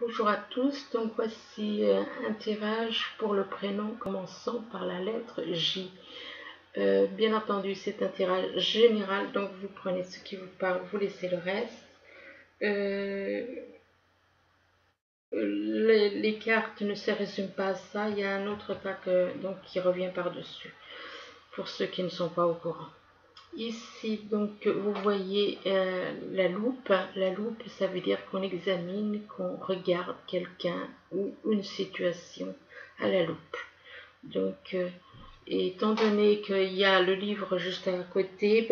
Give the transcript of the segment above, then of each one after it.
Bonjour à tous, donc voici un tirage pour le prénom commençant par la lettre J. Bien entendu, c'est un tirage général, donc vous prenez ce qui vous parle, vous laissez le reste. Les cartes ne se résument pas à ça, il y a un autre tas donc, qui revient par-dessus, pour ceux qui ne sont pas au courant. Ici, donc, vous voyez la loupe. La loupe, ça veut dire qu'on examine, qu'on regarde quelqu'un ou une situation à la loupe. Donc, étant donné qu'il y a le livre juste à côté,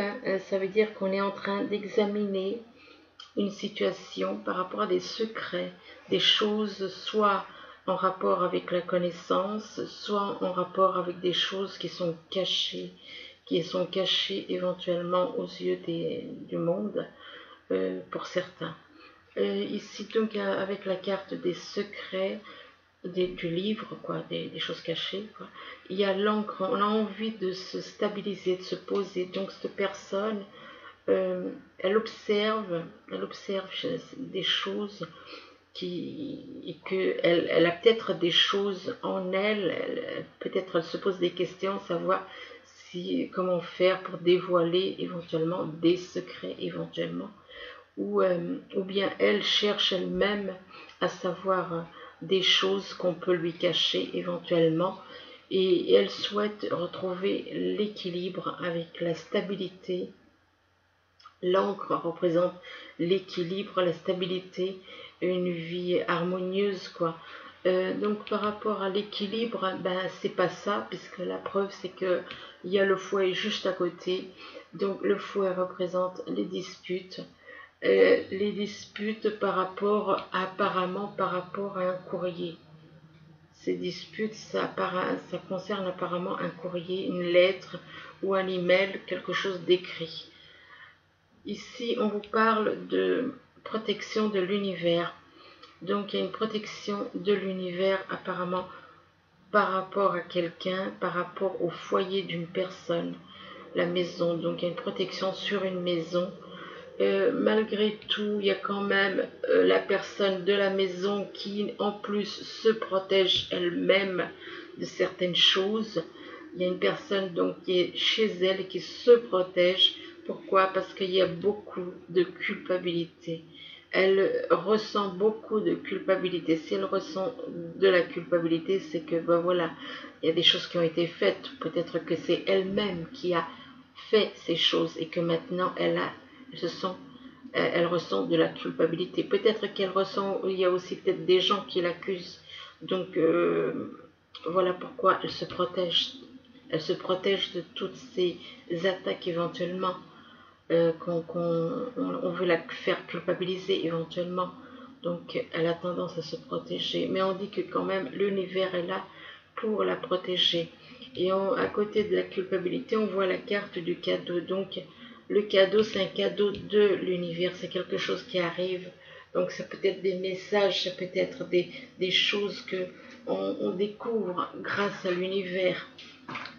ça veut dire qu'on est en train d'examiner une situation par rapport à des secrets, des choses soit en rapport avec la connaissance, soit en rapport avec des choses qui sont cachées éventuellement aux yeux du monde pour certains. Ici donc avec la carte des secrets du livre, quoi, des choses cachées, quoi. Il y a l'encre, on a envie de se stabiliser, de se poser. Donc cette personne, elle observe des choses et elle a peut-être des choses en elle, peut-être elle se pose des questions, savoir comment faire pour dévoiler éventuellement des secrets éventuellement, ou bien elle cherche elle-même à savoir des choses qu'on peut lui cacher éventuellement, et elle souhaite retrouver l'équilibre avec la stabilité. L'encre représente l'équilibre, la stabilité, une vie harmonieuse, quoi. Donc par rapport à l'équilibre, c'est pas ça, puisque la preuve c'est que il y a le fouet juste à côté. Donc le fouet représente les disputes apparemment par rapport à un courrier. Ces disputes, ça concerne apparemment un courrier, une lettre ou un email, quelque chose d'écrit. Ici, on vous parle de protection de l'univers. Donc, il y a une protection de l'univers apparemment par rapport à quelqu'un, par rapport au foyer d'une personne, la maison. Donc, il y a une protection sur une maison. Malgré tout, il y a quand même la personne de la maison qui, en plus, se protège elle-même de certaines choses. Il y a une personne donc qui est chez elle et qui se protège. Pourquoi? Parce qu'il y a beaucoup de culpabilité. Elle ressent beaucoup de culpabilité. Si elle ressent de la culpabilité, c'est que voilà, il y a des choses qui ont été faites. Peut-être que c'est elle-même qui a fait ces choses et que maintenant elle ressent de la culpabilité. Peut-être qu'elle ressent, il y a aussi peut-être des gens qui l'accusent. Donc voilà pourquoi elle se protège. Elle se protège de toutes ces attaques éventuellement, on veut la faire culpabiliser éventuellement. Donc elle a tendance à se protéger. Mais on dit que quand même l'univers est là pour la protéger. Et à côté de la culpabilité, on voit la carte du cadeau. Donc le cadeau, c'est un cadeau de l'univers. C'est quelque chose qui arrive. Donc ça peut être des messages, ça peut être des choses que on découvre grâce à l'univers.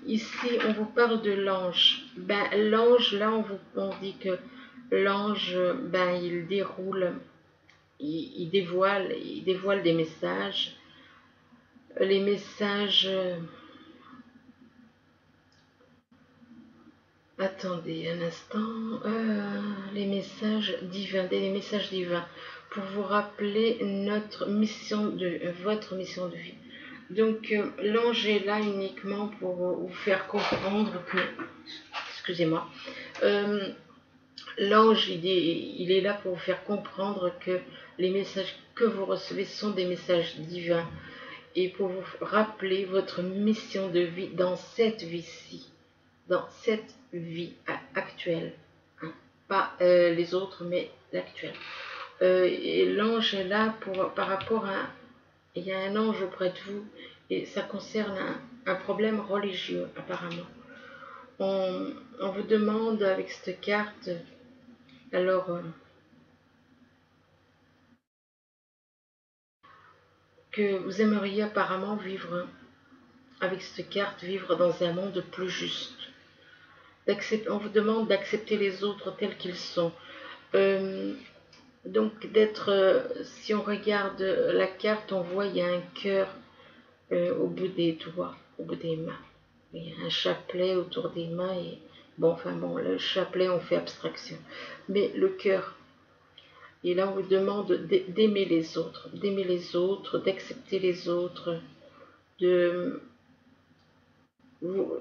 Ici, on vous parle de l'ange. L'ange, là, on dit que l'ange, il déroule, il dévoile des messages. Les messages, attendez un instant, les messages divins, des messages divins, pour vous rappeler votre mission de vie. Donc, l'ange est là uniquement pour vous faire comprendre que, excusez-moi, l'ange, il est là pour vous faire comprendre que les messages que vous recevez sont des messages divins et pour vous rappeler votre mission de vie dans cette vie-ci, dans cette vie actuelle. Hein. Pas les autres, mais l'actuelle. Et l'ange est là par rapport à... Il y a un ange auprès de vous et ça concerne un problème religieux, apparemment. On vous demande avec cette carte, alors, que vous aimeriez apparemment vivre, avec cette carte, vivre dans un monde plus juste. On vous demande d'accepter les autres tels qu'ils sont. Euh, Donc si on regarde la carte, on voit il y a un cœur au bout des doigts, au bout des mains. Il y a un chapelet autour des mains et bon, enfin bon, le chapelet on fait abstraction. Mais le cœur, et là on vous demande d'aimer les autres, d'accepter les autres, de vous,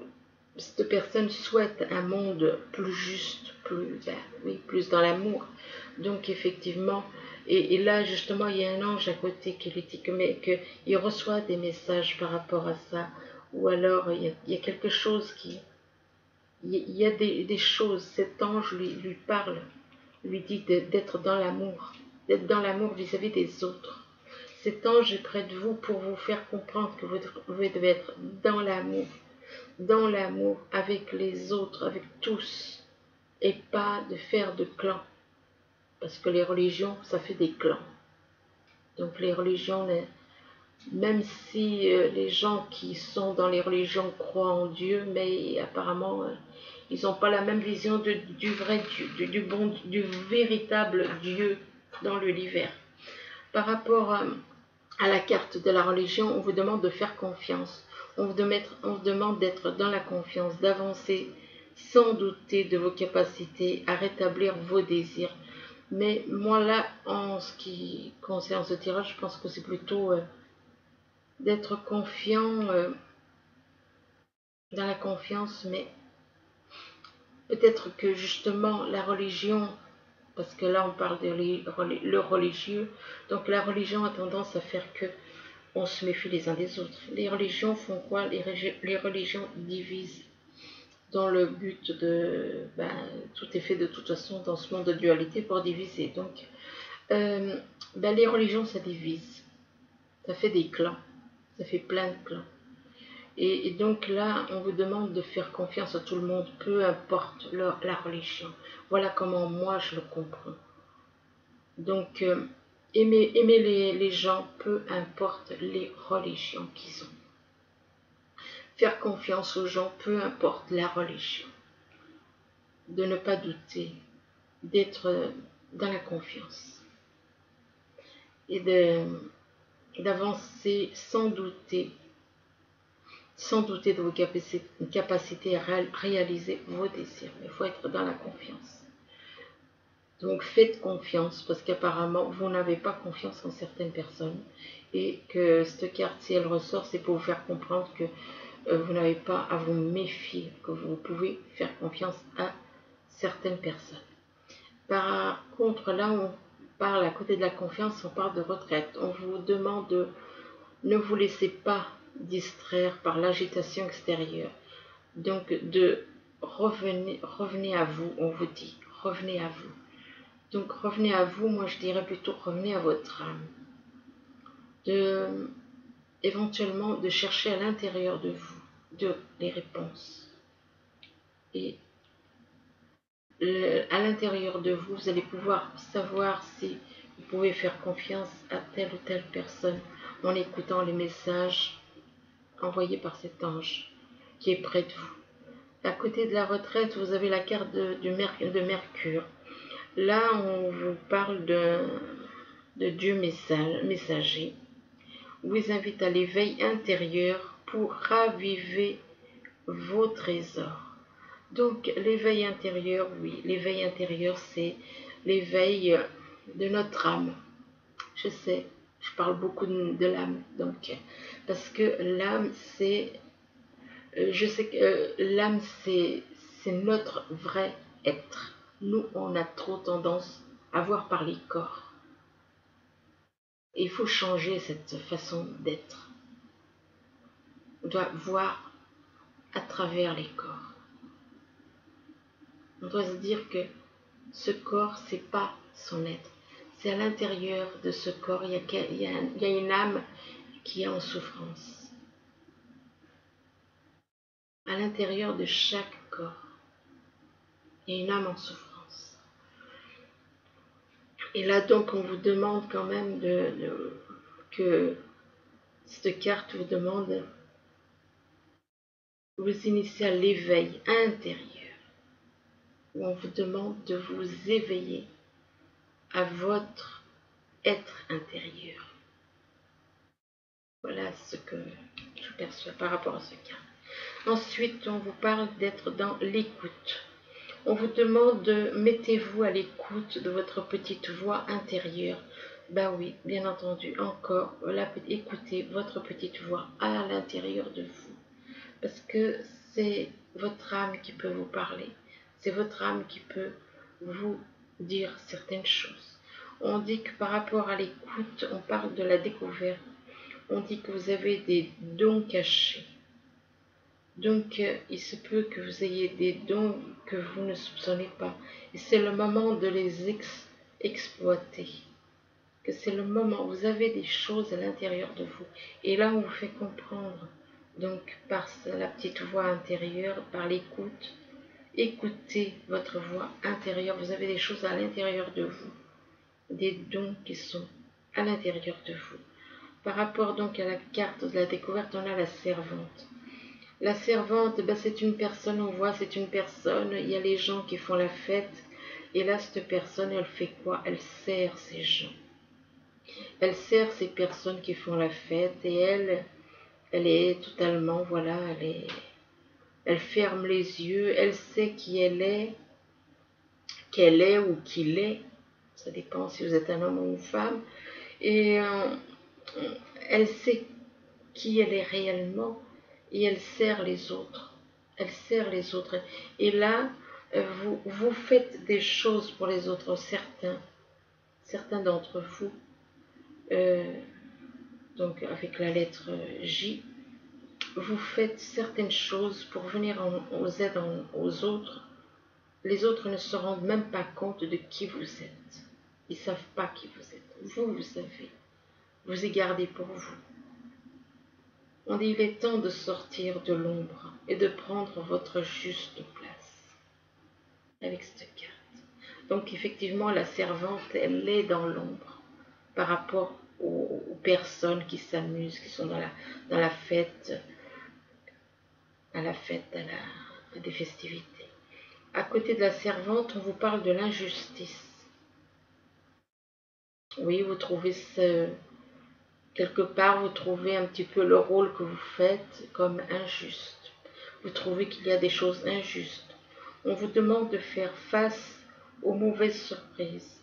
cette personne souhaite un monde plus juste, plus dans l'amour. Donc effectivement, et là justement il y a un ange à côté qui lui dit qu'il reçoit des messages par rapport à ça, ou alors il y a quelque chose il y a des choses, cet ange lui parle, lui dit d'être dans l'amour, vis-à-vis des autres. Cet ange est près de vous pour vous faire comprendre que vous devez être dans l'amour avec les autres, avec tous, et pas de faire de clans. Parce que les religions, ça fait des clans. Donc les religions, même si les gens qui sont dans les religions croient en Dieu, mais apparemment, ils n'ont pas la même vision du vrai Dieu, du véritable Dieu dans l'univers. Par rapport à la carte de la religion, on vous demande de faire confiance. On vous demande d'être dans la confiance, d'avancer sans douter de vos capacités à rétablir vos désirs. Mais moi là, en ce qui concerne ce tirage, je pense que c'est plutôt d'être confiant dans la confiance, mais peut-être que justement la religion, parce que là on parle de le religieux, donc la religion a tendance à faire que on se méfie les uns des autres. Les religions font quoi? Les religions divisent dans le but tout est fait de toute façon dans ce monde de dualité pour diviser. Donc, les religions, ça divise. Ça fait des clans. Ça fait plein de clans. Et donc là, on vous demande de faire confiance à tout le monde, peu importe la religion. Voilà comment moi je le comprends. Donc, aimer les gens, peu importe les religions qu'ils ont. Faire confiance aux gens, peu importe la religion. De ne pas douter, d'être dans la confiance. Et d'avancer sans douter de vos capacités à réaliser vos désirs. Il faut être dans la confiance. Donc faites confiance parce qu'apparemment vous n'avez pas confiance en certaines personnes et que cette carte, si elle ressort, c'est pour vous faire comprendre que vous n'avez pas à vous méfier, que vous pouvez faire confiance à certaines personnes. Par contre, là, on parle à côté de la confiance, on parle de retraite. On vous demande de ne vous laissez pas distraire par l'agitation extérieure. Donc, revenez à vous, on vous dit, revenez à vous. Donc, revenez à vous, moi je dirais plutôt revenez à votre âme. Éventuellement, de chercher à l'intérieur de vous les réponses. Et à l'intérieur de vous, vous allez pouvoir savoir si vous pouvez faire confiance à telle ou telle personne en écoutant les messages envoyés par cet ange qui est près de vous. À côté de la retraite, vous avez la carte de Mercure. Là, on vous parle de Dieu messager. On vous invite à l'éveil intérieur pour raviver vos trésors. Donc l'éveil intérieur, oui, l'éveil intérieur, c'est l'éveil de notre âme. Je sais, je parle beaucoup de l'âme, donc parce que l'âme, je sais que l'âme, c'est notre vrai être. Nous, on a trop tendance à voir par les corps. Et il faut changer cette façon d'être. On doit voir à travers les corps. On doit se dire que ce corps, c'est pas son être. C'est à l'intérieur de ce corps, il y a une âme qui est en souffrance. À l'intérieur de chaque corps, il y a une âme en souffrance. Et là donc, on vous demande quand même que cette carte vous demande de vous initier à l'éveil intérieur. Où on vous demande de vous éveiller à votre être intérieur. Voilà ce que je perçois par rapport à ce cas. Ensuite, on vous parle d'être dans l'écoute. On vous demande de mettez-vous à l'écoute de votre petite voix intérieure. Ben oui, bien entendu, encore, écoutez votre petite voix à l'intérieur de vous. Parce que c'est votre âme qui peut vous parler. C'est votre âme qui peut vous dire certaines choses. On dit que par rapport à l'écoute, on parle de la découverte. On dit que vous avez des dons cachés. Donc, il se peut que vous ayez des dons que vous ne soupçonnez pas. Et c'est le moment de les exploiter. Que c'est le moment où vous avez des choses à l'intérieur de vous. Et là, on vous fait comprendre. Donc, par la petite voix intérieure, par l'écoute, écoutez votre voix intérieure. Vous avez des choses à l'intérieur de vous. Des dons qui sont à l'intérieur de vous. Par rapport donc à la carte de la découverte, on a la servante. La servante, ben, c'est une personne, on voit, c'est une personne, il y a les gens qui font la fête, et là, cette personne, elle fait quoi? Elle sert ces gens. Elle sert ces personnes qui font la fête, et elle est totalement, voilà, elle ferme les yeux, elle sait qui elle est, qu'elle est ou qu'il est, ça dépend si vous êtes un homme ou une femme, et elle sait qui elle est réellement, et elle sert les autres. Elle sert les autres. Et là, vous faites des choses pour les autres, certains d'entre vous, donc avec la lettre J, vous faites certaines choses pour venir aux aides aux autres. Les autres ne se rendent même pas compte de qui vous êtes. Ils ne savent pas qui vous êtes. Vous savez. Vous y gardez pour vous. On dit il est temps de sortir de l'ombre et de prendre votre juste place avec cette carte. Donc effectivement, la servante, elle est dans l'ombre par rapport aux personnes qui s'amusent, qui sont dans la fête, à des festivités. À côté de la servante, on vous parle de l'injustice. Oui, vous trouvez quelque part, vous trouvez un petit peu le rôle que vous faites comme injuste. Vous trouvez qu'il y a des choses injustes. On vous demande de faire face aux mauvaises surprises.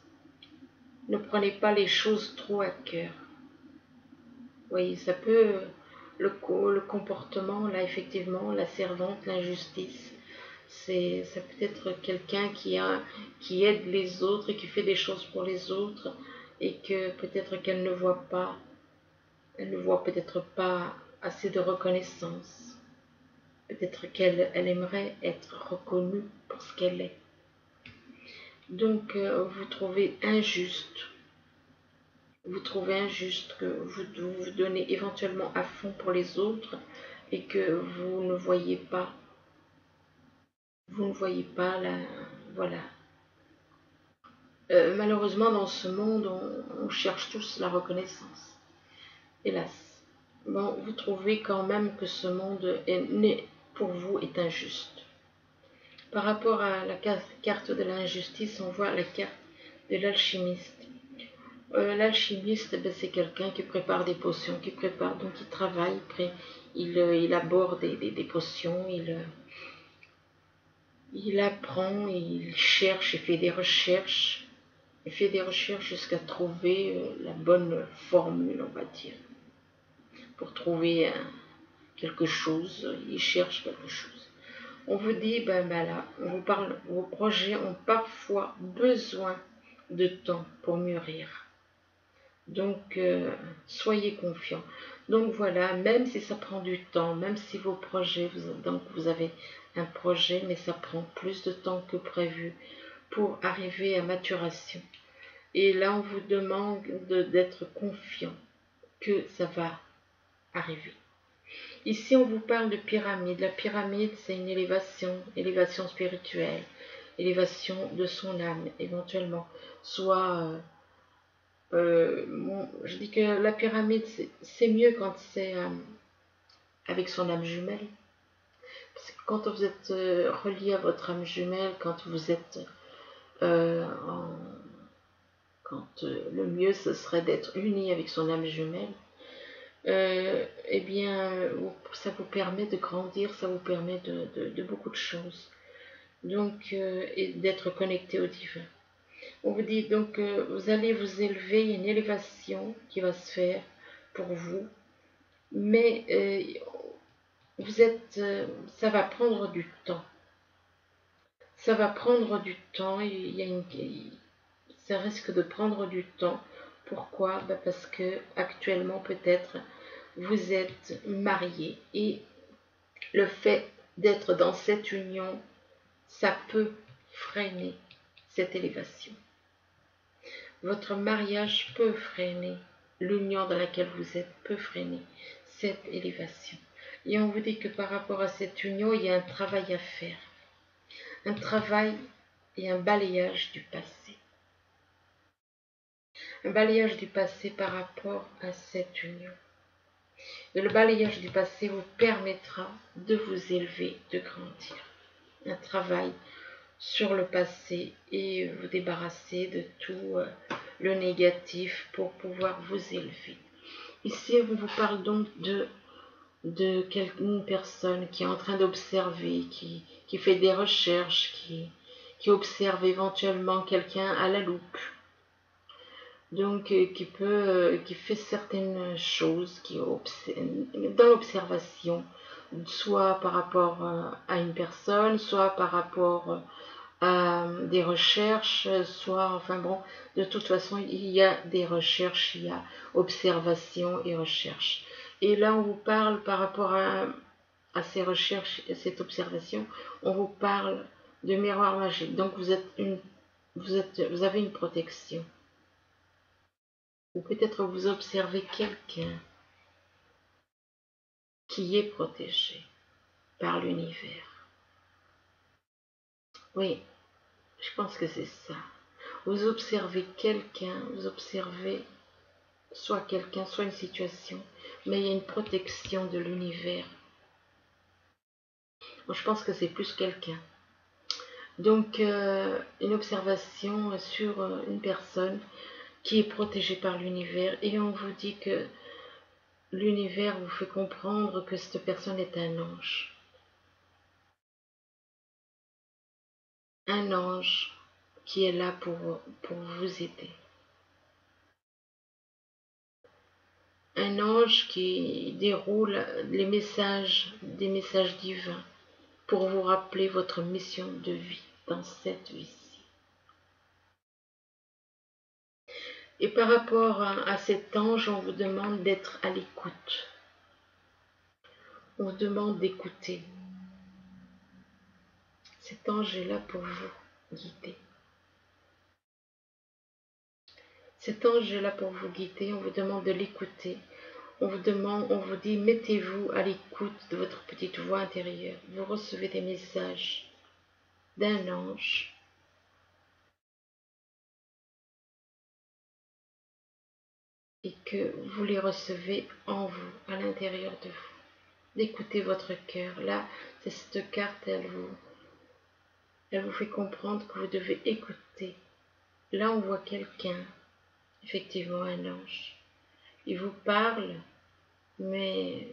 Ne prenez pas les choses trop à cœur. Oui, ça peut, le comportement, là, effectivement, la servante, l'injustice, ça peut être quelqu'un qui aide les autres et qui fait des choses pour les autres et que peut-être qu'elle ne voit pas, elle ne voit peut-être pas assez de reconnaissance. Peut-être qu'elle aimerait être reconnue pour ce qu'elle est. Donc, vous trouvez injuste que vous vous donnez éventuellement à fond pour les autres et que vous ne voyez pas la, voilà. Malheureusement, dans ce monde, on cherche tous la reconnaissance. Hélas. Bon, vous trouvez quand même que ce monde pour vous est injuste. Par rapport à la carte de l'injustice, on voit la carte de l'alchimiste. L'alchimiste, ben, c'est quelqu'un qui prépare des potions, donc il travaille, il aborde des potions, il apprend, il cherche, il fait des recherches jusqu'à trouver la bonne formule, on va dire. Pour trouver quelque chose, il cherche quelque chose. On vous dit, ben là, on vous parle, vos projets ont parfois besoin de temps pour mûrir. Donc, soyez confiants. Donc voilà, même si ça prend du temps, même si vos projets, donc vous avez un projet, mais ça prend plus de temps que prévu pour arriver à maturation. Et là, on vous demande d'être confiant que ça va arriver. Ici, on vous parle de pyramide. La pyramide, c'est une élévation spirituelle, élévation de son âme, éventuellement. Soit, je dis que la pyramide, c'est mieux quand c'est avec son âme jumelle. Parce que quand vous êtes relié à votre âme jumelle, quand vous êtes quand le mieux ce serait d'être uni avec son âme jumelle, eh bien, ça vous permet de grandir, ça vous permet de beaucoup de choses. Donc, et d'être connecté au divin. On vous dit donc, vous allez vous élever, il y a une élévation qui va se faire pour vous, mais vous êtes, ça va prendre du temps. Ça va prendre du temps, ça risque de prendre du temps. Pourquoi? Parce que actuellement peut-être vous êtes marié et le fait d'être dans cette union, ça peut freiner cette élévation. Votre mariage peut freiner, l'union dans laquelle vous êtes peut freiner cette élévation. Et on vous dit que par rapport à cette union, il y a un travail à faire. Un travail et un balayage du passé. Un balayage du passé par rapport à cette union. Et le balayage du passé vous permettra de vous élever, de grandir. Un travail sur le passé et vous débarrasser de tout le négatif pour pouvoir vous élever. Ici, on vous parle donc de une personne qui est en train d'observer, qui fait des recherches, qui observe éventuellement quelqu'un à la loupe. Donc, qui fait certaines choses dans l'observation, soit par rapport à une personne, soit par rapport à des recherches, soit, enfin bon, de toute façon, il y a des recherches, il y a observation et recherche. Et là, on vous parle par rapport à ces recherches, à cette observation, on vous parle de miroir magique. Donc, vous avez une protection. Ou peut-être vous observez quelqu'un qui est protégé par l'univers. Oui, je pense que c'est ça. Vous observez quelqu'un, vous observez soit quelqu'un, soit une situation, mais il y a une protection de l'univers. Moi, je pense que c'est plus quelqu'un. Donc, une observation sur une personne qui est protégée par l'univers, et on vous dit que l'univers vous fait comprendre que cette personne est un ange. Un ange qui est là pour vous aider. Un ange qui déroule des messages divins pour vous rappeler votre mission de vie dans cette vie-ci. Et par rapport à cet ange, on vous demande d'être à l'écoute. On vous demande d'écouter. Cet ange est là pour vous guider. Cet ange est là pour vous guider. On vous demande de l'écouter. On vous dit, mettez-vous à l'écoute de votre petite voix intérieure. Vous recevez des messages d'un ange. Et que vous les recevez en vous, à l'intérieur de vous. D'écouter votre cœur. Là, c'est cette carte, elle vous fait comprendre que vous devez écouter. Là, on voit quelqu'un, effectivement un ange. Il vous parle, mais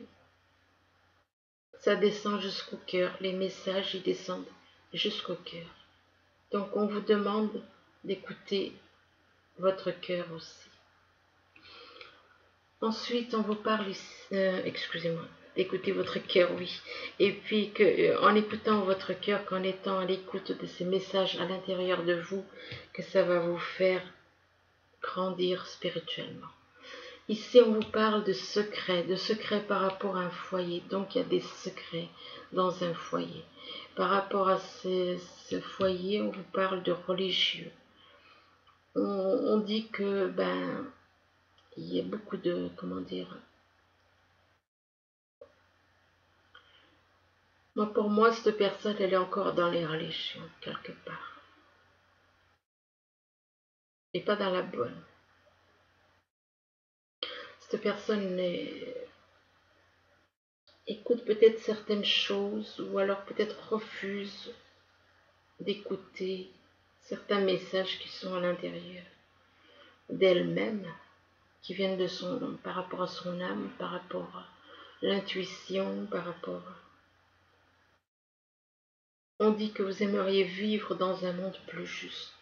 ça descend jusqu'au cœur. Les messages, ils descendent jusqu'au cœur. Donc, on vous demande d'écouter votre cœur aussi. Ensuite, on vous parle, excusez-moi, d'écouter votre cœur, oui. Et puis, en écoutant votre cœur, qu'en étant à l'écoute de ces messages à l'intérieur de vous, que ça va vous faire grandir spirituellement. Ici, on vous parle de secrets par rapport à un foyer. Donc, il y a des secrets dans un foyer. Par rapport à ce foyer, on vous parle de religieux. On dit que, il y a beaucoup de, comment dire, pour moi, cette personne, elle est encore dans les religions, quelque part. Et pas dans la bonne. Cette personne écoute peut-être certaines choses, ou alors peut-être refuse d'écouter certains messages qui sont à l'intérieur. d'elle-même, qui viennent par rapport à son âme, par rapport à l'intuition, par rapport à... On dit que vous aimeriez vivre dans un monde plus juste.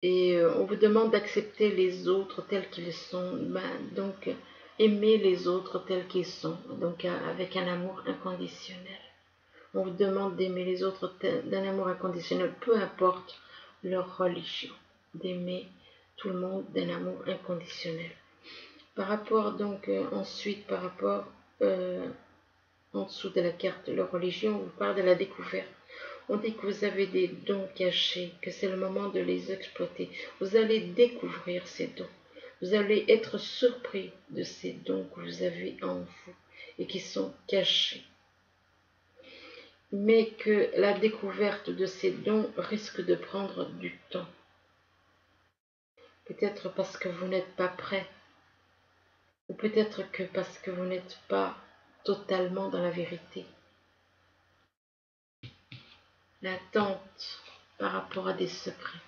Et on vous demande d'accepter les autres tels qu'ils sont. Donc, aimer les autres tels qu'ils sont. Donc, avec un amour inconditionnel. On vous demande d'aimer les autres d'un amour inconditionnel, peu importe leur religion. D'aimer tout le monde d'un amour inconditionnel. Par rapport, donc, ensuite, par rapport... en dessous de la carte de leur religion, on vous parle de la découverte. On dit que vous avez des dons cachés, que c'est le moment de les exploiter. Vous allez découvrir ces dons. Vous allez être surpris de ces dons que vous avez en vous et qui sont cachés. Mais que la découverte de ces dons risque de prendre du temps. Peut-être parce que vous n'êtes pas prêt. Ou peut-être que parce que vous n'êtes pas totalement dans la vérité. L'attente par rapport à des secrets.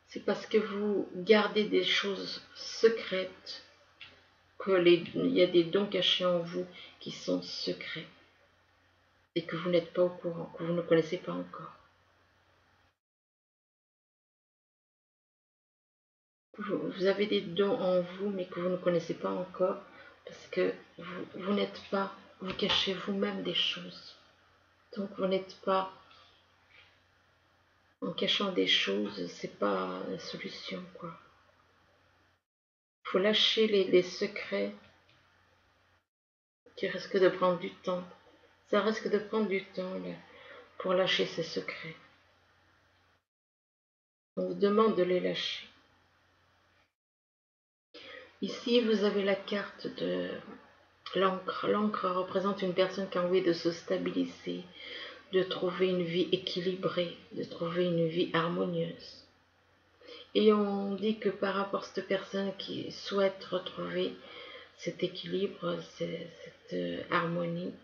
C'est parce que vous gardez des choses secrètes il y a des dons cachés en vous qui sont secrets et que vous n'êtes pas au courant, que vous ne connaissez pas encore. Vous avez des dons en vous mais que vous ne connaissez pas encore parce que vous n'êtes pas, vous cachez vous-même des choses. Donc vous n'êtes pas, en cachant des choses, c'est pas la solution quoi. Il faut lâcher les secrets qui risquent de prendre du temps. Ça risque de prendre du temps là, pour lâcher ces secrets. On vous demande de les lâcher. Ici, vous avez la carte de l'encre. L'encre représente une personne qui a envie de se stabiliser, de trouver une vie équilibrée, de trouver une vie harmonieuse. Et on dit que par rapport à cette personne qui souhaite retrouver cet équilibre, cette harmonie,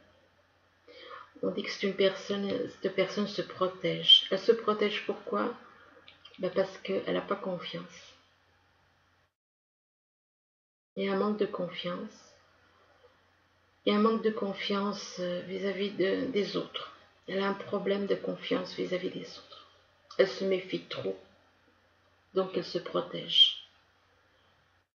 on dit que cette personne se protège. Elle se protège pourquoi? Parce qu'elle n'a pas confiance. Il y a un manque de confiance. Il y a un manque de confiance vis-à-vis des autres. Elle a un problème de confiance vis-à-vis des autres. Elle se méfie trop. Donc elle se protège.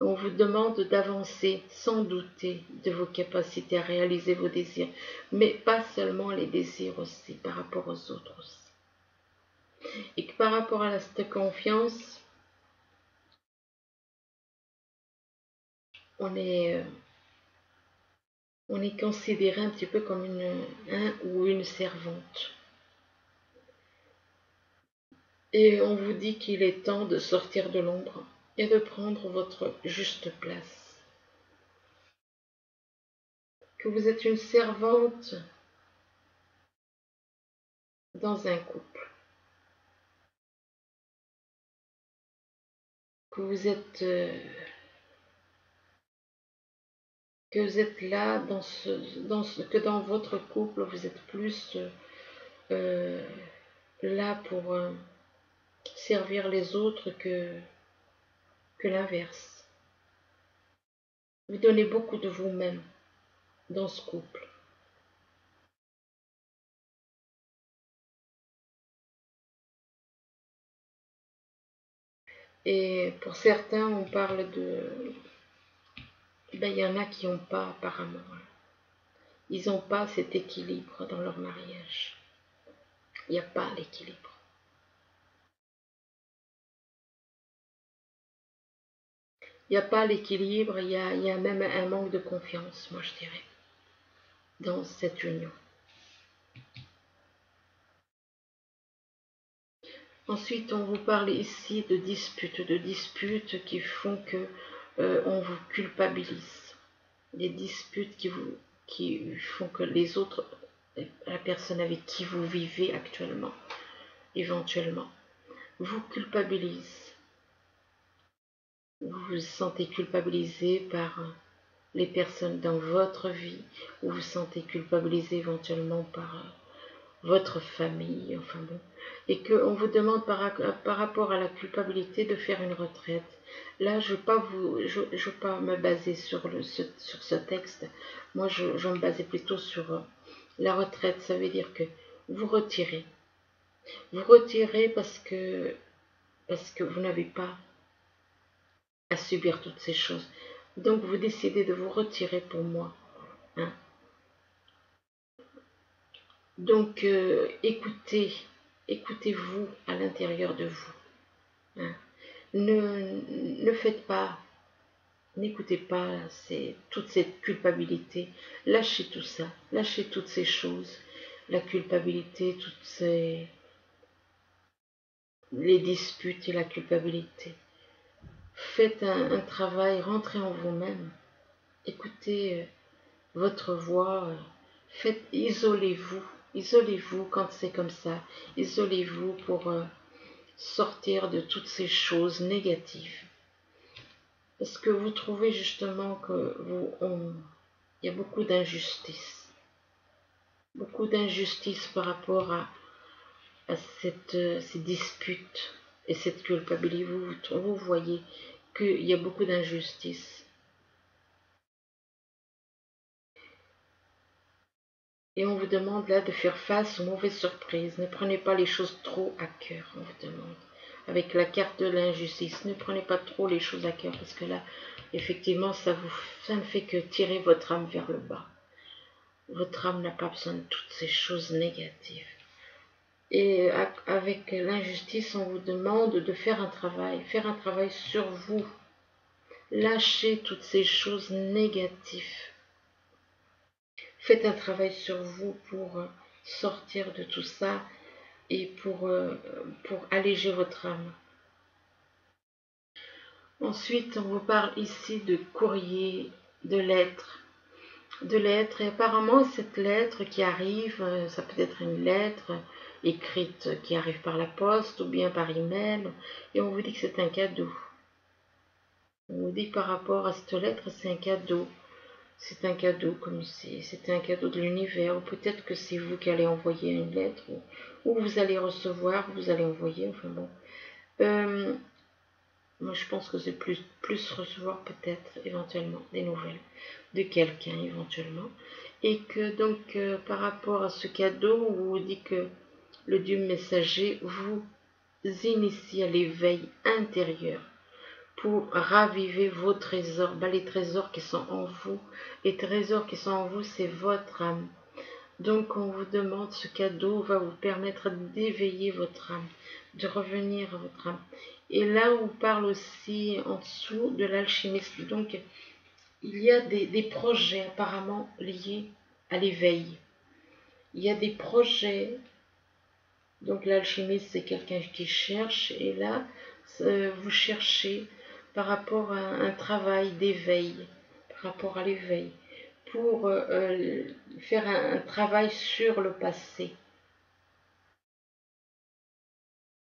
On vous demande d'avancer sans douter de vos capacités à réaliser vos désirs. Mais pas seulement les désirs aussi, par rapport aux autres aussi. Et que par rapport à cette confiance, on est considéré un petit peu comme un ou une servante. Et on vous dit qu'il est temps de sortir de l'ombre et de prendre votre juste place. Que vous êtes une servante dans un couple. Que vous êtes là que dans votre couple, vous êtes plus là pour servir les autres que l'inverse. Vous donnez beaucoup de vous-même dans ce couple. Et pour certains, on parle de... il y en a qui n'ont pas apparemment. Ils n'ont pas cet équilibre dans leur mariage. Il n'y a pas l'équilibre. Il n'y a pas l'équilibre, il y a même un manque de confiance, moi je dirais, dans cette union. Ensuite, on vous parle ici de disputes qui font que on vous culpabilise. Des disputes qui font que les autres, la personne avec qui vous vivez actuellement, éventuellement, vous culpabilise. Vous vous sentez culpabilisé par les personnes dans votre vie, ou vous vous sentez culpabilisé éventuellement par votre famille, enfin bon, et qu'on vous demande par rapport à la culpabilité de faire une retraite. Là, je ne veux pas me baser sur ce texte. Moi, je me basais plutôt sur la retraite. Ça veut dire que vous retirez. Vous retirez parce que vous n'avez pas à subir toutes ces choses. Donc, vous décidez de vous retirer pour moi. Hein. Donc, écoutez-vous à l'intérieur de vous. Hein. Ne faites pas, n'écoutez pas toute cette culpabilité. Lâchez tout ça, lâchez toutes ces choses, la culpabilité, les disputes et la culpabilité. Faites un travail, rentrez en vous-même, écoutez votre voix, isolez-vous, isolez-vous quand c'est comme ça, isolez-vous pour sortir de toutes ces choses négatives. Parce que vous trouvez justement que il y a beaucoup d'injustice par rapport à ces disputes et cette culpabilité. Vous voyez qu'il y a beaucoup d'injustice. Et on vous demande là de faire face aux mauvaises surprises. Ne prenez pas les choses trop à cœur, on vous demande. Avec la carte de l'injustice, ne prenez pas trop les choses à cœur parce que là, effectivement, ça ne fait que tirer votre âme vers le bas. Votre âme n'a pas besoin de toutes ces choses négatives. Et avec l'injustice, on vous demande de faire un travail sur vous. Lâchez toutes ces choses négatives. Faites un travail sur vous pour sortir de tout ça et pour alléger votre âme. Ensuite, on vous parle ici de courrier, de lettres. Et apparemment, cette lettre qui arrive, ça peut être une lettre écrite qui arrive par la poste ou bien par email, et on vous dit que c'est un cadeau. On vous dit par rapport à cette lettre, c'est un cadeau. C'est un cadeau comme si c'était un cadeau de l'univers, ou peut-être que c'est vous qui allez envoyer une lettre, ou vous allez recevoir, vous allez envoyer, enfin bon. Moi je pense que c'est plus recevoir peut-être éventuellement des nouvelles de quelqu'un éventuellement. Et que donc par rapport à ce cadeau, on vous dit que le Dieu messager vous initie à l'éveil intérieur pour raviver vos trésors. Les trésors qui sont en vous, les trésors qui sont en vous, c'est votre âme. Donc on vous demande, ce cadeau va vous permettre d'éveiller votre âme, de revenir à votre âme. Et là on parle aussi en dessous de l'alchimiste. Donc il y a des projets apparemment liés à l'éveil. Il y a des projets. Donc l'alchimiste, c'est quelqu'un qui cherche, et là vous cherchez par rapport à un travail d'éveil, par rapport à l'éveil, pour faire un travail sur le passé.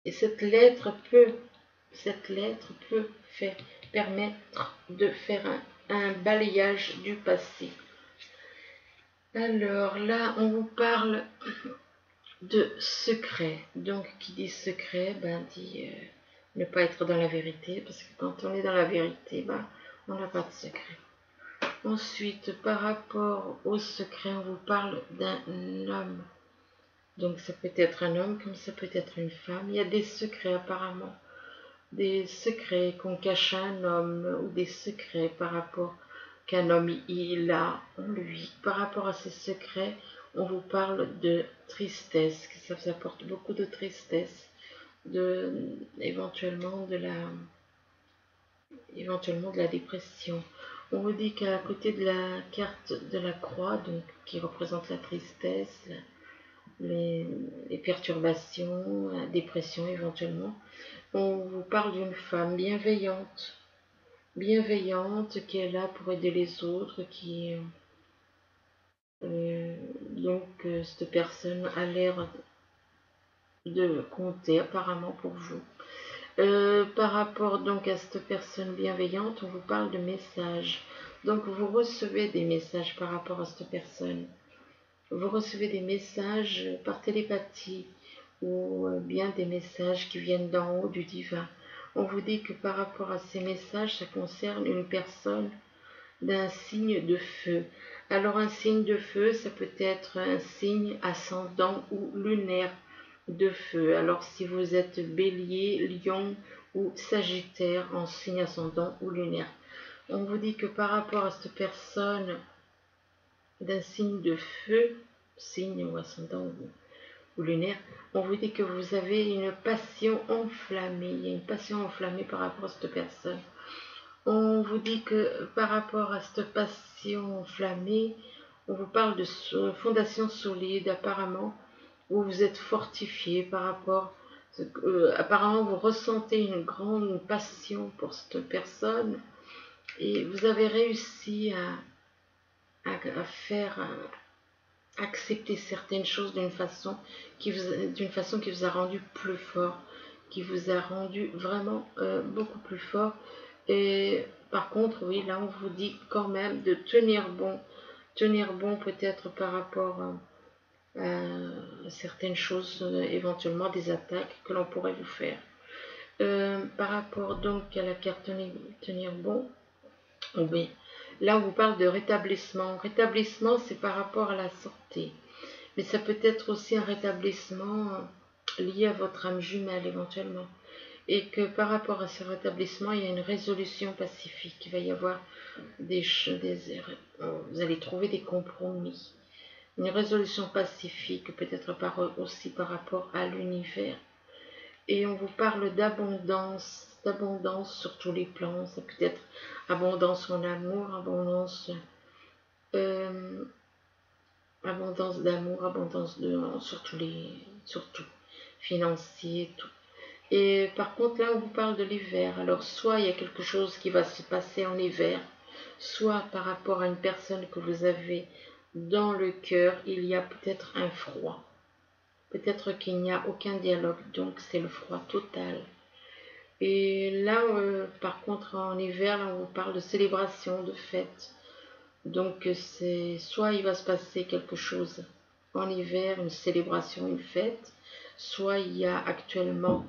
Et cette lettre peut permettre de faire un balayage du passé. Alors là, on vous parle de secret. Donc, qui dit secret, dit ne pas être dans la vérité, parce que quand on est dans la vérité, on n'a pas de secret. Ensuite, par rapport au secret, on vous parle d'un homme. Donc, ça peut être un homme comme ça peut être une femme. Il y a des secrets apparemment. Des secrets qu'on cache à un homme, ou des secrets par rapport qu'un homme il a en lui. Par rapport à ces secrets, on vous parle de tristesse, que ça vous apporte beaucoup de tristesse, éventuellement de la dépression. On vous dit qu'à côté de la carte de la croix, donc qui représente la tristesse, les perturbations, la dépression éventuellement, on vous parle d'une femme bienveillante qui est là pour aider les autres, cette personne a l'air de compter apparemment pour vous. Par rapport donc à cette personne bienveillante, on vous parle de messages. Donc vous recevez des messages par rapport à cette personne. vous recevez des messages par télépathie ou bien des messages qui viennent d'en haut du divin. On vous dit que par rapport à ces messages, ça concerne une personne d'un signe de feu. Alors un signe de feu, ça peut être un signe ascendant ou lunaire de feu. Alors si vous êtes bélier, lion ou sagittaire en signe ascendant ou lunaire, on vous dit que par rapport à cette personne d'un signe de feu, signe ou ascendant ou lunaire, on vous dit que vous avez une passion enflammée. Il y a une passion enflammée par rapport à cette personne. On vous dit que par rapport à cette passion enflammée, on vous parle de fondation solide apparemment, où vous êtes fortifié par rapport, apparemment vous ressentez une grande passion pour cette personne et vous avez réussi à faire accepter certaines choses d'une façon qui vous a rendu plus fort, qui vous a rendu vraiment beaucoup plus fort. Et par contre, oui, là on vous dit quand même de tenir bon peut-être par rapport à certaines choses, éventuellement des attaques que l'on pourrait vous faire. Par rapport donc à la carte tenir bon, oui, là on vous parle de rétablissement. Rétablissement, c'est par rapport à la santé, mais ça peut être aussi un rétablissement lié à votre âme jumelle éventuellement. Et que par rapport à ce rétablissement, il y a une résolution pacifique. Il va y avoir vous allez trouver des compromis. Une résolution pacifique, peut-être aussi par rapport à l'univers. Et on vous parle d'abondance sur tous les plans. Ça peut être abondance en amour, abondance d'amour, surtout financier, tout. Et par contre, là, on vous parle de l'hiver. Alors, soit il y a quelque chose qui va se passer en hiver, soit par rapport à une personne que vous avez dans le cœur, il y a peut-être un froid. Peut-être qu'il n'y a aucun dialogue, donc c'est le froid total. Et là, par contre, en hiver, là, on vous parle de célébration, de fête. Donc, c'est soit il va se passer quelque chose en hiver, une célébration, une fête, soit il y a actuellement,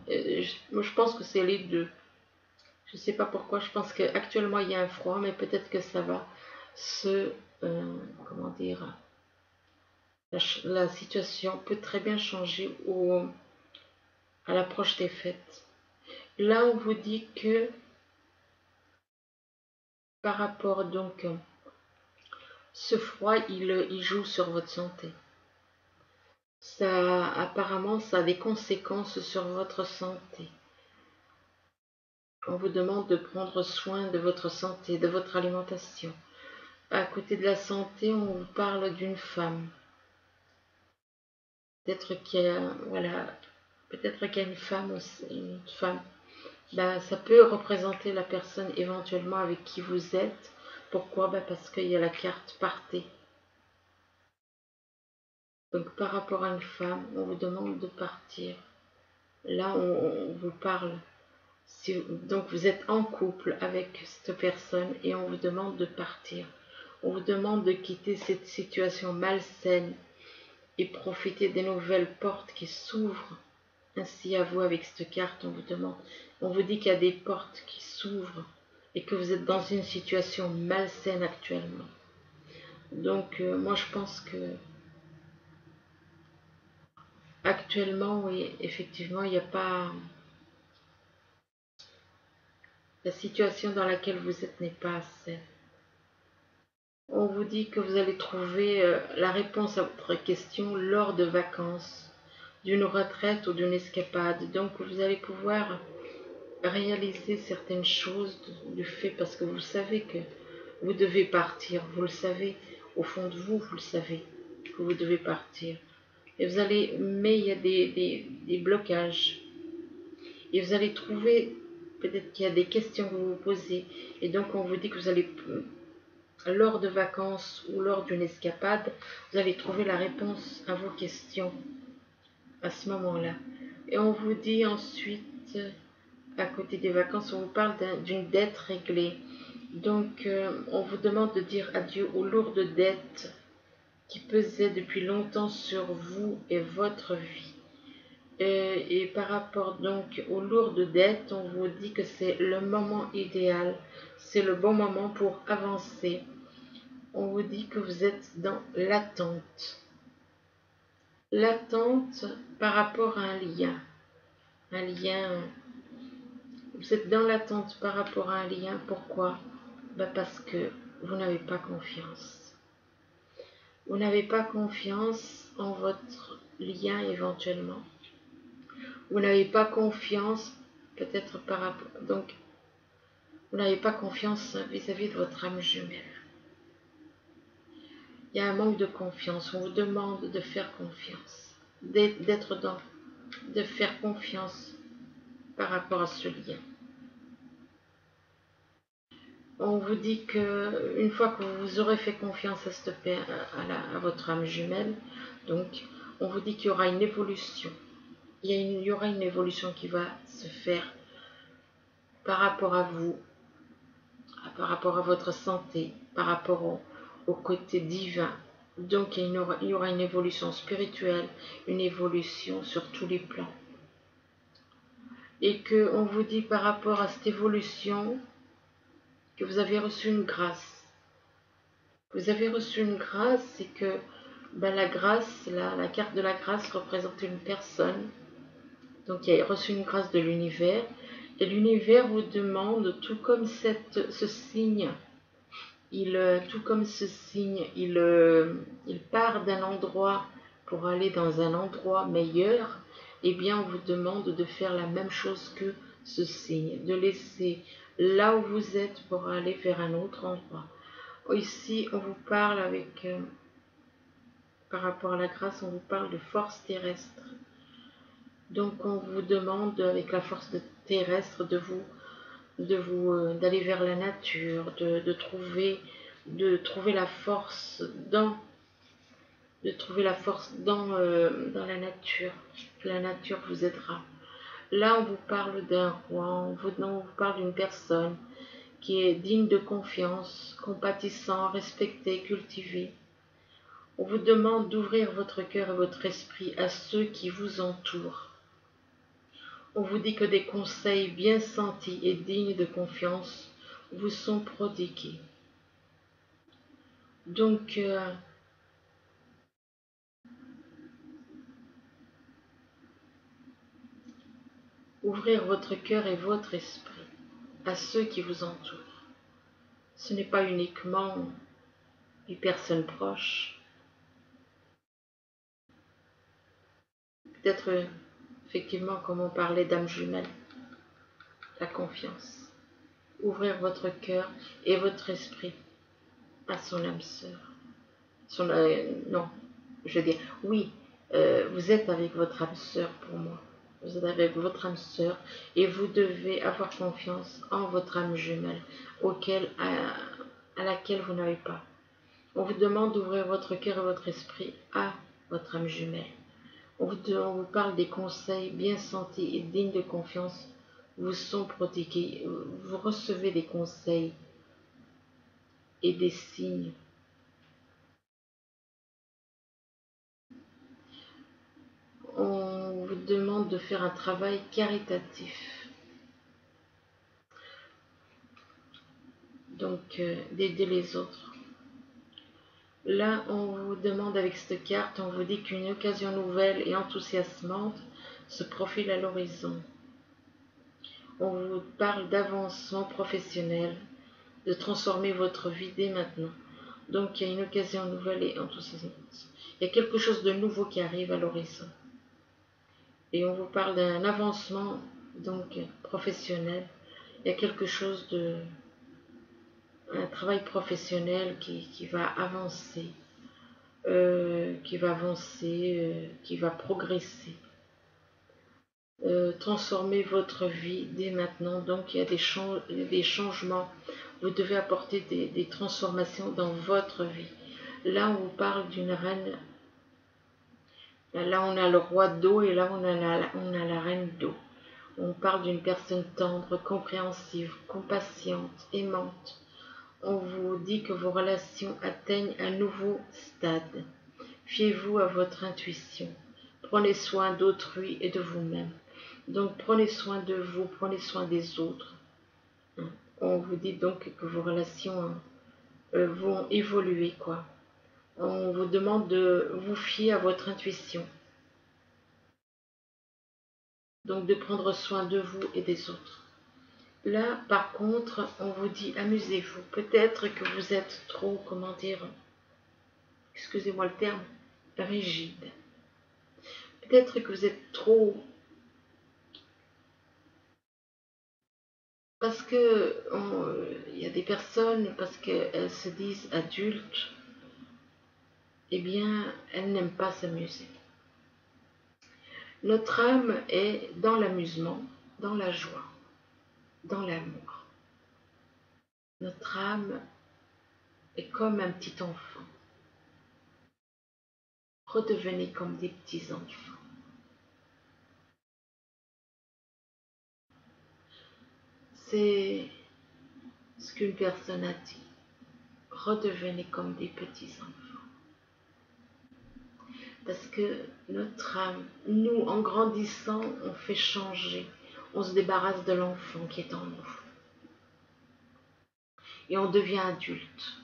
moi je pense que c'est les deux. Je ne sais pas pourquoi, je pense qu'actuellement il y a un froid, mais peut-être que ça va comment dire, la situation peut très bien changer à l'approche des fêtes. Là, on vous dit que par rapport donc, ce froid, il joue sur votre santé. Apparemment, ça a des conséquences sur votre santé. On vous demande de prendre soin de votre santé, de votre alimentation. À côté de la santé, on vous parle d'une femme. Peut-être qu'il y a, voilà, peut-être qu'il y a une femme aussi, une femme. Ben, ça peut représenter la personne éventuellement avec qui vous êtes. Pourquoi? Ben, parce qu'il y a la carte partez. Donc par rapport à une femme, on vous demande de partir. Là, on vous parle. Donc vous êtes en couple avec cette personne et on vous demande de partir. On vous demande de quitter cette situation malsaine et profiter des nouvelles portes qui s'ouvrent. Ainsi à vous avec cette carte, on vous dit qu'il y a des portes qui s'ouvrent et que vous êtes dans une situation malsaine actuellement. Donc moi je pense que actuellement, oui, effectivement, il n'y a pas... La situation dans laquelle vous êtes n'est pas saine. On vous dit que vous allez trouver la réponse à votre question lors de vacances, d'une retraite ou d'une escapade. Donc vous allez pouvoir réaliser certaines choses du fait parce que vous savez que vous devez partir. Vous le savez, au fond de vous, vous le savez que vous devez partir. Et vous allez, mais il y a des blocages. Et vous allez trouver, peut-être qu'il y a des questions que vous vous posez. Et donc on vous dit que vous allez, lors de vacances ou lors d'une escapade, vous allez trouver la réponse à vos questions à ce moment-là. Et on vous dit ensuite, à côté des vacances, on vous parle d'une dette réglée. Donc on vous demande de dire adieu aux lourdes dettes qui pesait depuis longtemps sur vous et votre vie. Et par rapport donc aux lourdes dettes, on vous dit que c'est le moment idéal, c'est le bon moment pour avancer. On vous dit que vous êtes dans l'attente. L'attente par rapport à un lien. Un lien, vous êtes dans l'attente par rapport à un lien. Pourquoi? Parce que vous n'avez pas confiance. Vous n'avez pas confiance en votre lien éventuellement. Vous n'avez pas confiance peut-être par rapport... Donc, vous n'avez pas confiance vis-à-vis de votre âme jumelle. Il y a un manque de confiance. On vous demande de faire confiance. D'être dans... De faire confiance par rapport à ce lien. On vous dit que une fois que vous aurez fait confiance à votre âme jumelle, donc on vous dit qu'il y aura une évolution. Il y aura une évolution qui va se faire par rapport à vous, par rapport à votre santé, par rapport au côté divin. Donc il y aura une évolution spirituelle, une évolution sur tous les plans. Et qu'on vous dit par rapport à cette évolution que vous avez reçu une grâce. Vous avez reçu une grâce et que la grâce, la carte de la grâce représente une personne. Donc il a reçu une grâce de l'univers. Et l'univers vous demande, tout comme ce signe, il part d'un endroit pour aller dans un endroit meilleur, eh bien on vous demande de faire la même chose que ce signe, de laisser là où vous êtes pour aller vers un autre endroit. Ici, on vous parle par rapport à la grâce, on vous parle de force terrestre. Donc on vous demande avec la force terrestre d'aller vers la nature, de trouver la force dans dans la nature. La nature vous aidera. Là, on vous parle d'un roi, on vous parle d'une personne qui est digne de confiance, compatissant, respecté, cultivé. On vous demande d'ouvrir votre cœur et votre esprit à ceux qui vous entourent. On vous dit que des conseils bien sentis et dignes de confiance vous sont prodigués. Donc, ouvrir votre cœur et votre esprit à ceux qui vous entourent. Ce n'est pas uniquement les personnes proches. Peut-être, effectivement, comme on parlait d'âme jumelle, la confiance. Ouvrir votre cœur et votre esprit à son âme sœur. Non, je veux dire, oui, vous êtes avec votre âme sœur pour moi. Vous êtes avec votre âme sœur et vous devez avoir confiance en votre âme jumelle à laquelle vous n'avez pas. On vous demande d'ouvrir votre cœur et votre esprit à votre âme jumelle. On vous parle des conseils bien sentis et dignes de confiance vous sont prodigués. Vous recevez des conseils et des signes. On vous demande de faire un travail caritatif. Donc, d'aider les autres. Là, on vous demande avec cette carte, on vous dit qu'une occasion nouvelle et enthousiasmante se profile à l'horizon. On vous parle d'avancement professionnel, de transformer votre vie dès maintenant. Donc, il y a une occasion nouvelle et enthousiasmante. Il y a quelque chose de nouveau qui arrive à l'horizon. Et on vous parle d'un avancement donc professionnel. Il y a quelque chose un travail professionnel qui va avancer, qui va progresser. Transformer votre vie dès maintenant. Donc il y a des changements. Vous devez apporter des transformations dans votre vie. Là, on vous parle d'une reine. Là, on a le roi d'eau et là, on a la reine d'eau. On parle d'une personne tendre, compréhensive, compatiente, aimante. On vous dit que vos relations atteignent un nouveau stade. Fiez-vous à votre intuition. Prenez soin d'autrui et de vous-même. Donc prenez soin de vous, prenez soin des autres. On vous dit donc que vos relations vont évoluer, quoi. On vous demande de vous fier à votre intuition. Donc de prendre soin de vous et des autres. Là, par contre, on vous dit amusez-vous. Peut-être que vous êtes trop, comment dire, excusez-moi le terme, rigide. Peut-être que vous êtes trop... Parce que il y a des personnes, parce qu'elles se disent adultes, eh bien, elles n'aiment pas s'amuser. Notre âme est dans l'amusement, dans la joie, dans l'amour. Notre âme est comme un petit enfant. Redevenez comme des petits enfants. C'est ce qu'une personne a dit. Redevenez comme des petits enfants. Parce que notre âme, nous, en grandissant, on fait changer. On se débarrasse de l'enfant qui est en nous. Et on devient adulte.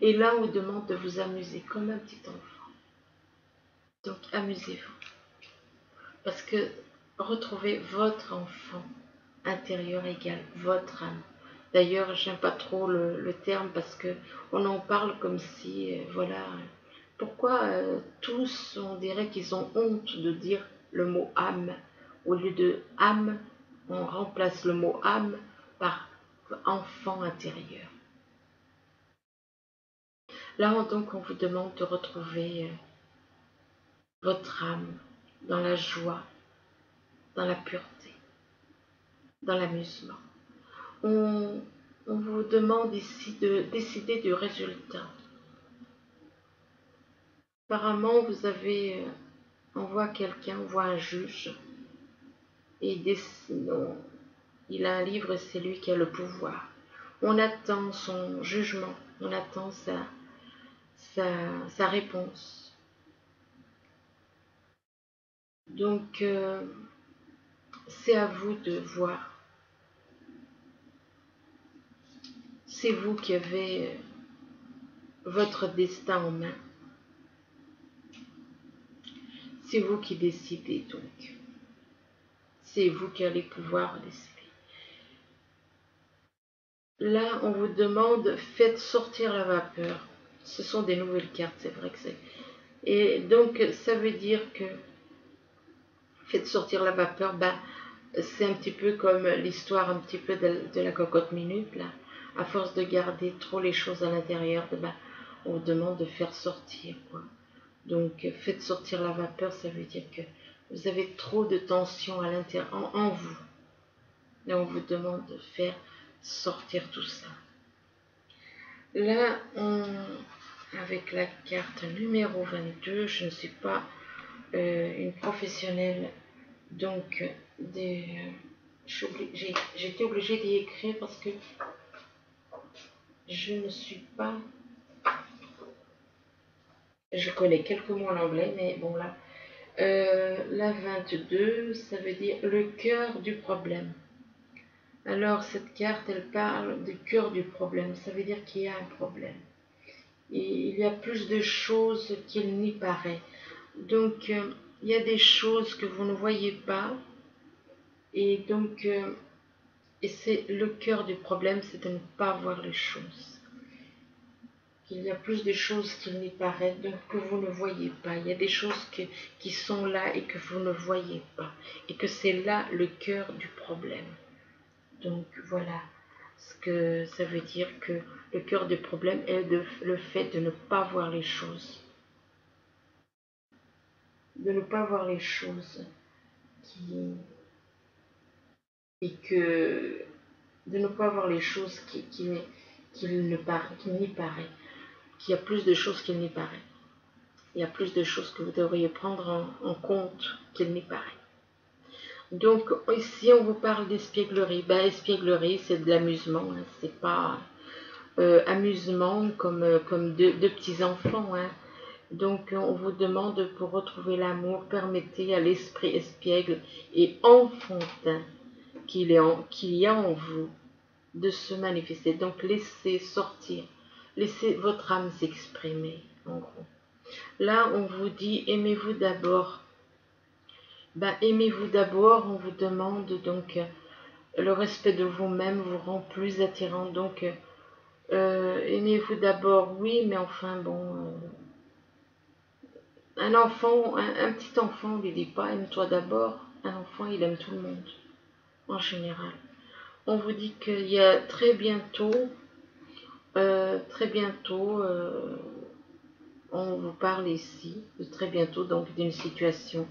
Et là, on vous demande de vous amuser comme un petit enfant. Donc, amusez-vous. Parce que retrouvez votre enfant intérieur égal, votre âme. D'ailleurs, j'aime pas trop le terme parce que on en parle comme si, voilà, pourquoi tous, on dirait qu'ils ont honte de dire le mot âme. Au lieu de âme, on remplace le mot âme par enfant intérieur. Là, donc, on vous demande de retrouver votre âme dans la joie, dans la pureté, dans l'amusement. On vous demande ici de décider du résultat. Apparemment, vous avez, on voit quelqu'un, on voit un juge, et il a un livre, c'est lui qui a le pouvoir. On attend son jugement, on attend sa réponse. Donc, c'est à vous de voir. C'est vous qui avez votre destin en main. C'est vous qui décidez donc. C'est vous qui allez pouvoir décider. Là, on vous demande, faites sortir la vapeur. Ce sont des nouvelles cartes, c'est vrai que c'est. Et donc, ça veut dire que faites sortir la vapeur, c'est un petit peu comme l'histoire un petit peu de la cocotte minute, là. À force de garder trop les choses à l'intérieur, on vous demande de faire sortir, quoi. Donc, faites sortir la vapeur, ça veut dire que vous avez trop de tension à l'intérieur, en vous. Et on vous demande de faire sortir tout ça. Là, avec la carte numéro 22, je ne suis pas une professionnelle, donc j'ai été obligée d'y écrire parce que je ne suis pas... Je connais quelques mots en anglais, mais bon là... la 22, ça veut dire le cœur du problème. Alors cette carte, elle parle du cœur du problème, ça veut dire qu'il y a un problème. Et il y a plus de choses qu'il n'y paraît. Donc il y a des choses que vous ne voyez pas, et donc et c'est le cœur du problème, c'est de ne pas voir les choses. Il y a plus de choses qu'il n'y paraît, donc que vous ne voyez pas. Il y a des choses qui sont là et que vous ne voyez pas, et que c'est là le cœur du problème. Donc voilà ce que ça veut dire, que le cœur du problème est le fait de ne pas voir les choses. De ne pas voir les choses et que de ne pas voir les choses qu'il n'y paraît, qu'il y a plus de choses qu'il n'y paraît. Il y a plus de choses que vous devriez prendre en compte qu'il n'y paraît. Donc ici on vous parle d'espièglerie. Espièglerie, c'est de l'amusement, hein. C'est pas amusement comme de petits enfants, hein. Donc on vous demande pour retrouver l'amour, permettez à l'esprit espiègle et enfantin qu'il y a en vous de se manifester. Donc laissez sortir, laissez votre âme s'exprimer, en gros. Là, on vous dit, aimez-vous d'abord. Ben, aimez-vous d'abord, on vous demande donc, le respect de vous-même vous rend plus attirant. Donc, aimez-vous d'abord, oui, mais enfin, bon, un enfant, un petit enfant, on lui dit pas, aime-toi d'abord. Un enfant, il aime tout le monde, en général. On vous dit qu'il y a très bientôt, on vous parle ici, de très bientôt, donc d'une situation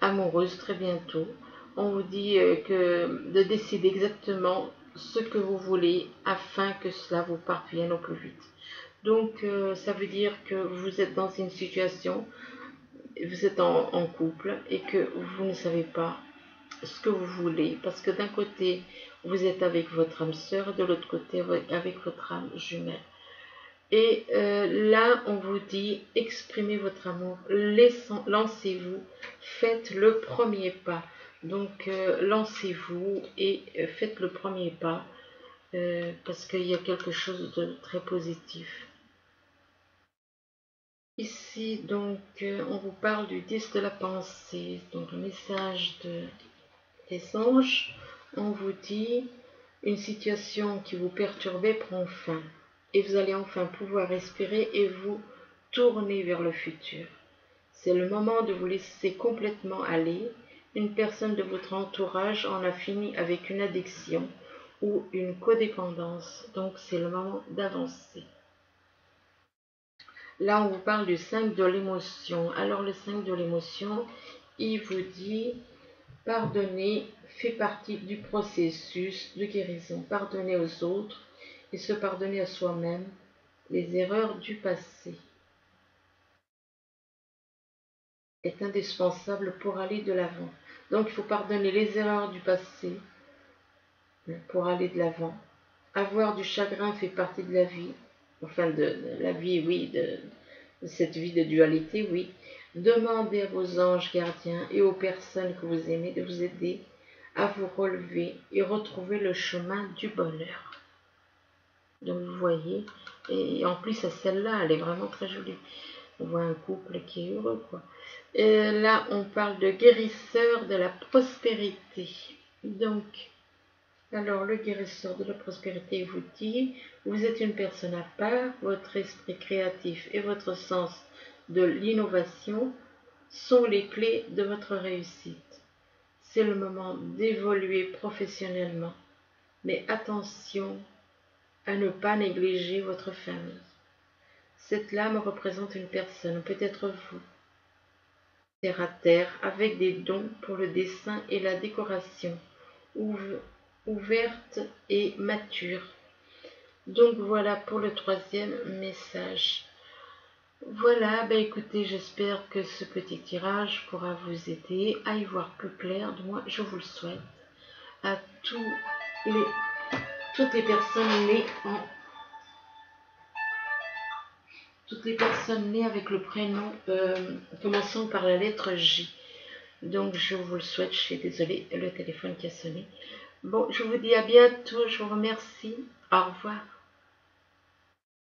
amoureuse, très bientôt. On vous dit de décider exactement ce que vous voulez afin que cela vous parvienne au plus vite. Donc, ça veut dire que vous êtes dans une situation, vous êtes en couple et que vous ne savez pas ce que vous voulez, parce que d'un côté, vous êtes avec votre âme sœur et de l'autre côté, avec votre âme jumelle. Et là, on vous dit, exprimez votre amour, lancez-vous, faites le premier pas. Donc, lancez-vous et faites le premier pas, parce qu'il y a quelque chose de très positif. Ici, donc, on vous parle du 10 de la pensée, donc le message des anges. On vous dit, une situation qui vous perturbait prend fin, et vous allez enfin pouvoir respirer et vous tourner vers le futur. C'est le moment de vous laisser complètement aller. Une personne de votre entourage en a fini avec une addiction ou une codépendance, donc c'est le moment d'avancer. Là, on vous parle du 5 de l'émotion. Alors, le 5 de l'émotion, il vous dit, pardonner fait partie du processus de guérison. Pardonner aux autres et se pardonner à soi-même les erreurs du passé est indispensable pour aller de l'avant. Donc, il faut pardonner les erreurs du passé pour aller de l'avant. Avoir du chagrin fait partie de la vie. Enfin, de la vie, oui, de cette vie de dualité, oui. Demandez à vos anges gardiens et aux personnes que vous aimez de vous aider à vous relever et retrouver le chemin du bonheur. Donc vous voyez, et en plus celle-là, elle est vraiment très jolie. On voit un couple qui est heureux, quoi. Et là, on parle de guérisseur de la prospérité. Donc, alors le guérisseur de la prospérité vous dit, vous êtes une personne à part, votre esprit créatif et votre sens de l'innovation sont les clés de votre réussite. C'est le moment d'évoluer professionnellement, mais attention à ne pas négliger votre famille. Cette lame représente une personne, peut-être vous, terre à terre, avec des dons pour le dessin et la décoration, ouverte et mature. Donc voilà pour le troisième message. Voilà, ben écoutez, j'espère que ce petit tirage pourra vous aider à y voir plus clair. Moi, je vous le souhaite à toutes les personnes nées toutes les personnes nées avec le prénom commençant par la lettre J. Donc je vous le souhaite, je suis désolée, le téléphone qui a sonné. Bon, je vous dis à bientôt, je vous remercie, au revoir.